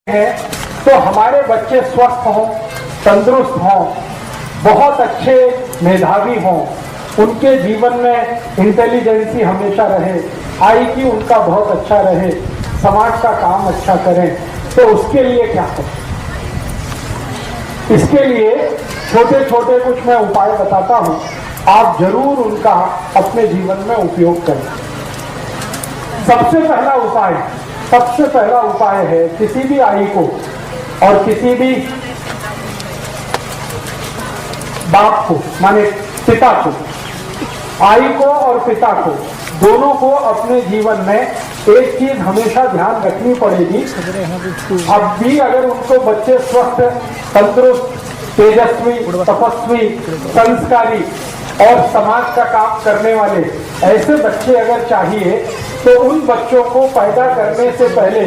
है तो हमारे बच्चे स्वस्थ हों, तंदुरुस्त हों, बहुत अच्छे मेधावी हों, उनके जीवन में इंटेलिजेंसी हमेशा रहे, आईक्यू उनका बहुत अच्छा रहे, समाज का काम अच्छा करें, तो उसके लिए क्या करें? इसके लिए छोटे छोटे कुछ मैं उपाय बताता हूं, आप जरूर उनका अपने जीवन में उपयोग करें। सबसे पहला उपाय है किसी भी आई को और किसी भी बाप को, माने पिता को, आई को और पिता को, दोनों को अपने जीवन में एक चीज हमेशा ध्यान रखनी पड़ेगी। अब भी अगर उनको बच्चे स्वस्थ, तंदुरुस्त, तेजस्वी, तपस्वी, संस्कारी और समाज का काम करने वाले ऐसे बच्चे अगर चाहिए तो उन बच्चों को पैदा करने से पहले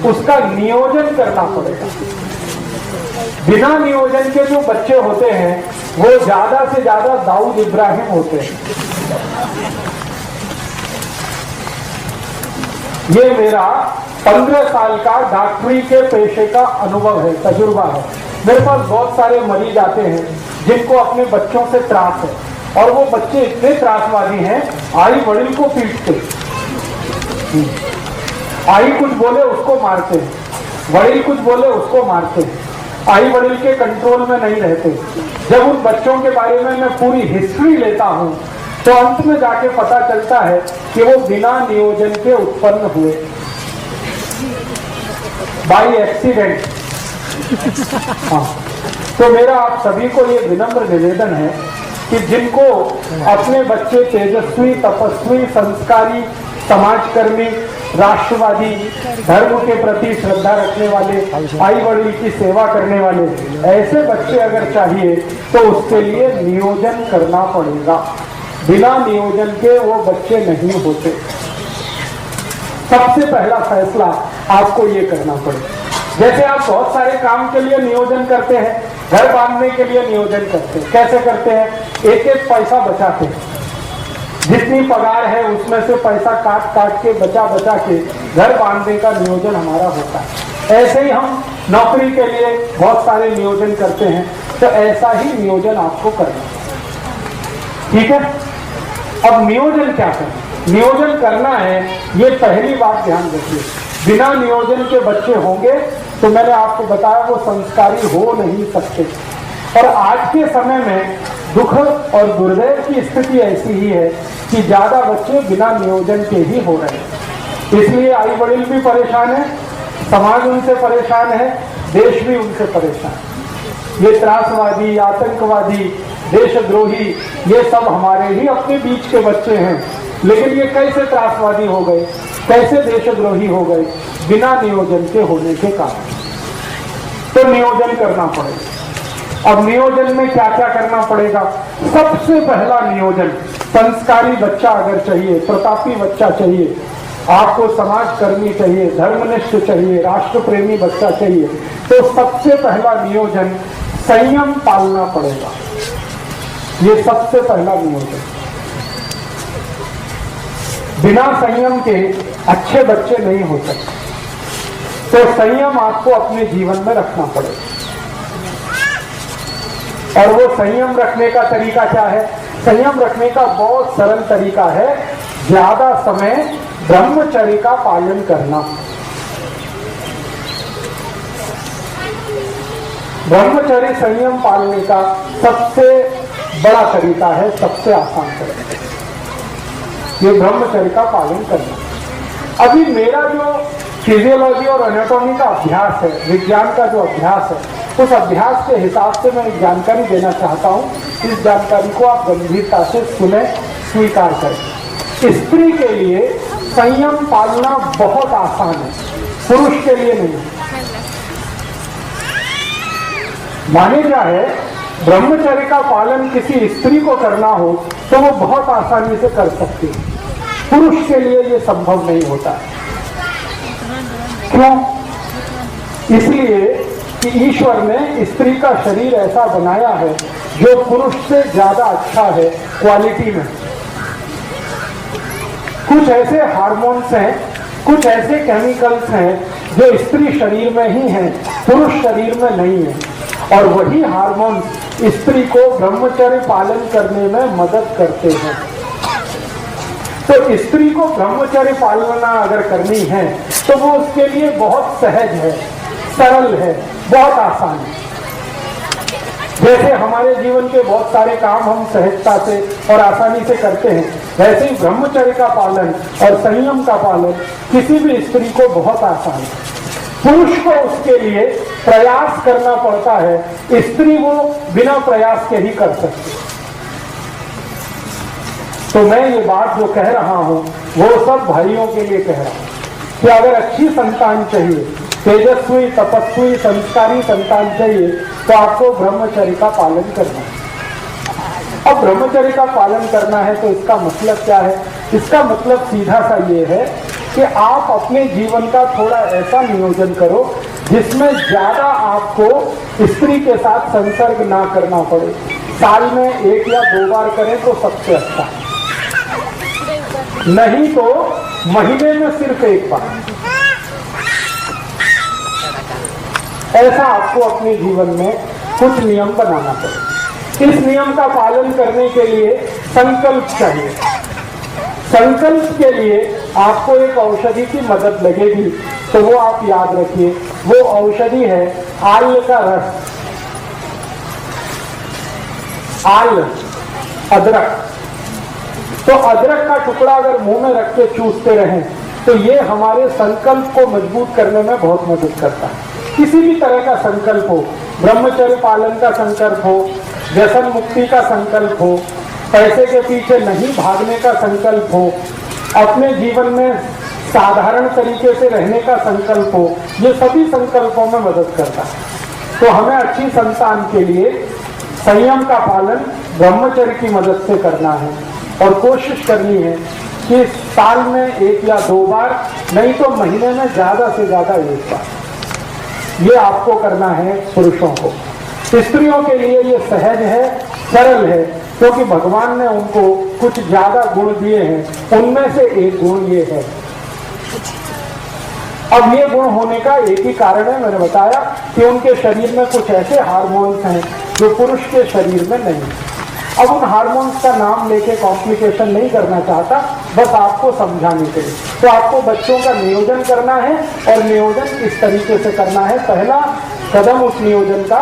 उसका नियोजन करना पड़ेगा। बिना नियोजन के जो बच्चे होते हैं वो ज्यादा से ज्यादा दाऊद इब्राहिम होते हैं। ये मेरा 15 साल का डॉक्टरी के पेशे का अनुभव है, तजुर्बा है। मेरे पास बहुत सारे मरीज आते हैं जिनको अपने बच्चों से त्रास है और वो बच्चे इतने त्रासवादी हैं, आई वड़िल को पीटते, आई कुछ बोले उसको मारते, वड़िल कुछ बोले उसको मारते, आई वड़िल के कंट्रोल में नहीं रहते। जब उन बच्चों के बारे में मैं पूरी हिस्ट्री लेता हूं तो अंत में जाके पता चलता है कि वो बिना नियोजन के उत्पन्न हुए, बाई एक्सीडेंट। हाँ, तो मेरा आप सभी को ये विनम्र निवेदन है कि जिनको अपने बच्चे तेजस्वी, तपस्वी, संस्कारी, समाजकर्मी, राष्ट्रवादी, धर्म के प्रति श्रद्धा रखने वाले, आई वड़िल की सेवा करने वाले ऐसे बच्चे अगर चाहिए तो उसके लिए नियोजन करना पड़ेगा। बिना नियोजन के वो बच्चे नहीं होते। सबसे पहला फैसला आपको ये करना पड़ेगा। जैसे आप बहुत सारे काम के लिए नियोजन करते हैं, घर बांधने के लिए नियोजन करते हैं, कैसे करते हैं? एक एक पैसा बचाते हैं, जितनी पगार है उसमें से पैसा काट काट के बचा के घर बांधने का नियोजन हमारा होता है। ऐसे ही हम नौकरी के लिए बहुत सारे नियोजन करते हैं, तो ऐसा ही नियोजन आपको करना है। ठीक है? अब नियोजन क्या करना? नियोजन करना है, ये पहली बात ध्यान रखिए। बिना नियोजन के बच्चे होंगे तो मैंने आपको बताया वो संस्कारी हो नहीं सकते। और आज के समय में दुख और दुर्दैव की स्थिति ऐसी ही है कि ज्यादा बच्चे बिना नियोजन के ही हो रहे हैं। इसलिए आई वड़िल भी परेशान है, समाज उनसे परेशान है, देश भी उनसे परेशान है। ये त्रासवादी, आतंकवादी, देशद्रोही, ये सब हमारे ही अपने बीच के बच्चे हैं, लेकिन ये कैसे त्रासवादी हो गए, कैसे देशद्रोही हो गए? बिना नियोजन के होने के कारण। तो नियोजन करना पड़ेगा। अब नियोजन में क्या क्या करना पड़ेगा? सबसे पहला नियोजन, संस्कारी बच्चा अगर चाहिए, प्रतापी बच्चा चाहिए, आपको समाजकर्मी चाहिए, धर्मनिष्ठ चाहिए, राष्ट्र प्रेमी बच्चा चाहिए, तो सबसे पहला नियोजन संयम पालना पड़ेगा। ये सबसे पहला नियोजन। बिना संयम के अच्छे बच्चे नहीं हो सकते। तो संयम आपको अपने जीवन में रखना पड़ेगा। और वो संयम रखने का तरीका क्या है? संयम रखने का बहुत सरल तरीका है, ज्यादा समय ब्रह्मचर्य का पालन करना। ब्रह्मचर्य संयम पालने का सबसे बड़ा तरीका है, सबसे आसान तरीका, ये ब्रह्मचर्य का पालन करना। अभी मेरा जो फिजियोलॉजी और एनाटॉमी का अभ्यास है, विज्ञान का जो अभ्यास है, उस अभ्यास के हिसाब से मैं एक जानकारी देना चाहता हूं। इस जानकारी को आप गंभीरता से सुने, स्वीकार करें। स्त्री के लिए संयम पालना बहुत आसान है, पुरुष के लिए नहीं। माने क्या है, ब्रह्मचर्य का पालन किसी स्त्री को करना हो तो वो बहुत आसानी से कर सकती है, पुरुष के लिए ये संभव नहीं होता है। क्यों? इसलिए कि ईश्वर ने स्त्री का शरीर ऐसा बनाया है जो पुरुष से ज्यादा अच्छा है क्वालिटी में। कुछ ऐसे हार्मोन्स हैं, कुछ ऐसे केमिकल्स हैं जो स्त्री शरीर में ही है, पुरुष शरीर में नहीं है। और वही हार्मोन स्त्री को ब्रह्मचर्य पालन करने में मदद करते हैं। तो स्त्री को ब्रह्मचर्य पालना अगर करनी है तो वो उसके लिए बहुत सहज है, सरल है, बहुत आसान है। जैसे हमारे जीवन के बहुत सारे काम हम सहजता से और आसानी से करते हैं, वैसे ही ब्रह्मचर्य का पालन और संयम का पालन किसी भी स्त्री को बहुत आसान है। पुरुष को उसके लिए प्रयास करना पड़ता है, स्त्री वो बिना प्रयास के ही कर सकती है। तो मैं ये बात जो कह रहा हूं वो सब भाइयों के लिए कह रहा हूं कि अगर अच्छी संतान चाहिए, तेजस्वी, तपस्वी, संस्कारी संतान चाहिए तो आपको ब्रह्मचर्य का पालन करना है। अब ब्रह्मचर्य का पालन करना है तो इसका मतलब क्या है? इसका मतलब सीधा सा ये है कि आप अपने जीवन का थोड़ा ऐसा नियोजन करो जिसमें ज्यादा आपको स्त्री के साथ संसर्ग ना करना पड़े। साल में 1 या 2 बार करें तो सबसे अच्छा, नहीं तो महीने में सिर्फ 1 बार। ऐसा आपको अपने जीवन में कुछ नियम बनाना पड़े। इस नियम का पालन करने के लिए संकल्प चाहिए। संकल्प के लिए आपको एक औषधि की मदद लगेगी, तो वो आप याद रखिए, वो औषधि है आल का रस। आल, अदरक। तो अदरक का टुकड़ा अगर मुंह में रख के चूसते रहें तो ये हमारे संकल्प को मजबूत करने में बहुत मदद करता है। किसी भी तरह का संकल्प हो, ब्रह्मचर्य पालन का संकल्प हो, व्यसन मुक्ति का संकल्प हो, पैसे के पीछे नहीं भागने का संकल्प हो, अपने जीवन में साधारण तरीके से रहने का संकल्प हो, ये सभी संकल्पों में मदद करता है। तो हमें अच्छी संतान के लिए संयम का पालन ब्रह्मचर्य की मदद से करना है और कोशिश करनी है कि साल में 1 या 2 बार, नहीं तो महीने में ज्यादा से ज्यादा 1 बार, ये आपको करना है पुरुषों को। स्त्रियों के लिए ये सहज है, सरल है, क्योंकि भगवान ने उनको कुछ ज्यादा गुण दिए हैं, उनमें से एक गुण ये है। अब ये गुण होने का एक ही कारण है, मैंने बताया कि उनके शरीर में कुछ ऐसे हार्मोन्स हैं जो पुरुष के शरीर में नहीं। अब उन हार्मोन्स का नाम लेके कॉम्प्लिकेशन नहीं करना चाहता, बस आपको समझाने के लिए। तो आपको बच्चों का नियोजन करना है और नियोजन इस तरीके से करना है। पहला कदम उस नियोजन का